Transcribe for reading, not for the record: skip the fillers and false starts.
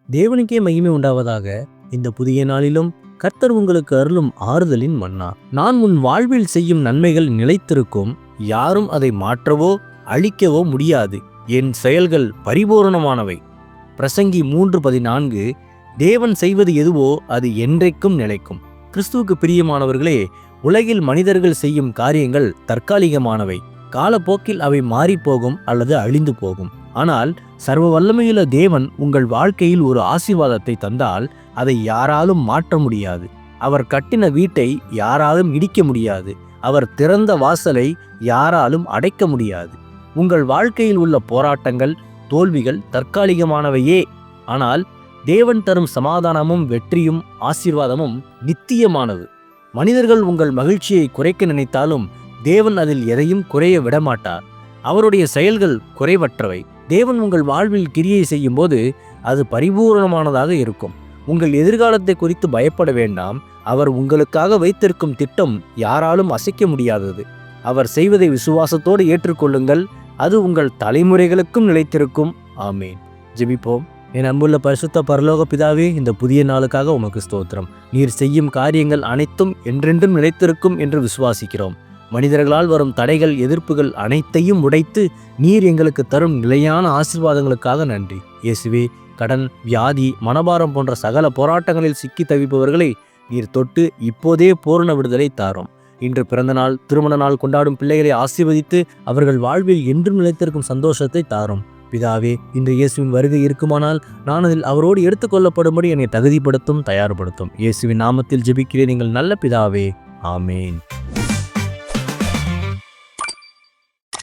தேவனுக்கே மகிமை உண்டாவதாக. இந்த புதிய நாளிலும் கர்த்தர் உங்களுக்கு அருளும் ஆறுதலின் மன்னா. நான் உன் வாழ்வில் செய்யும் நன்மைகள் நிலைத்திருக்கும், யாரும் அதை மாற்றவோ அழிக்கவோ முடியாது. என் செயல்கள் பரிபூரணமானவை. பிரசங்கி 3:14. தேவன் செய்வது எதுவோ அது என்றைக்கும் நிலைக்கும். கிறிஸ்துவுக்கு பிரியமானவர்களே, உலகில் மனிதர்கள் செய்யும் காரியங்கள் தற்காலிகமானவை. காலப்போக்கில் அவை மாறிப்போகும் அல்லது அழிந்து போகும். ஆனால் சர்வ வல்லமையுள்ள தேவன் உங்கள் வாழ்க்கையில் ஒரு ஆசீர்வாதத்தை தந்தால் அதை யாராலும் மாற்ற முடியாது. அவர் கட்டின வீட்டை யாராலும் இடிக்க முடியாது. அவர் திறந்த வாசலை யாராலும் அடைக்க முடியாது. உங்கள் வாழ்க்கையில் உள்ள போராட்டங்கள், தோல்விகள் தற்காலிகமானவையே. ஆனால் தேவன் தரும் சமாதானமும் வெற்றியும் ஆசீர்வாதமும் நித்தியமானது. மனிதர்கள் உங்கள் மகிழ்ச்சியை குறைக்க நினைத்தாலும் தேவன் அதில் எதையும் குறைய விடமாட்டார். அவருடைய செயல்கள் குறைவற்றவை. தேவன் உங்கள் வாழ்வில் கிரியை செய்யும் போது அது பரிபூரணமானதாக இருக்கும். உங்கள் எதிர்காலத்தை குறித்து பயப்பட வேண்டாம். அவர் உங்களுக்காக வைத்திருக்கும் திட்டம் யாராலும் அசைக்க முடியாதது. அவர் செய்வதை விசுவாசத்தோடு ஏற்றுக்கொள்ளுங்கள். அது உங்கள் தலைமுறைகளுக்கும் நிலைத்திருக்கும். ஆமேன். ஜெபிப்போம். என் அன்புள்ள பரிசுத்த பரலோக பிதாவே, இந்த புதிய நாளுக்காக உமக்கு ஸ்தோத்திரம். நீர் செய்யும் காரியங்கள் அனைத்தும் என்றென்றும் நிலைத்திருக்கும் என்று விசுவாசிக்கிறோம். மனிதர்களால் வரும் தடைகள், எதிர்ப்புகள் அனைத்தையும் உடைத்து நீர் எங்களுக்கு தரும் நிலையான ஆசீர்வாதங்களுக்காக நன்றி. இயேசுவே, கடன், வியாதி, மனபாரம் போன்ற சகல போராட்டங்களில் சிக்கி தவிப்பவர்களை நீர் தொட்டு இப்போதே பூரண விடுதலை தாரும். இன்று பிறந்த நாள், திருமண நாள் கொண்டாடும் பிள்ளைகளை ஆசீர்வதித்து அவர்கள் வாழ்வில் என்றும் நிலைத்திருக்கும் சந்தோஷத்தை தாரும். பிதாவே, இன்று இயேசுவின் வருகை இருக்குமானால் நான் அதில் அவரோடு எடுத்துக்கொள்ளப்படும்படி என்னை தகுதிப்படுத்தும், தயார்படுத்தும். இயேசுவின் நாமத்தில் ஜெபிக்கிறேன் எங்கள் நல்ல பிதாவே. ஆமேன்.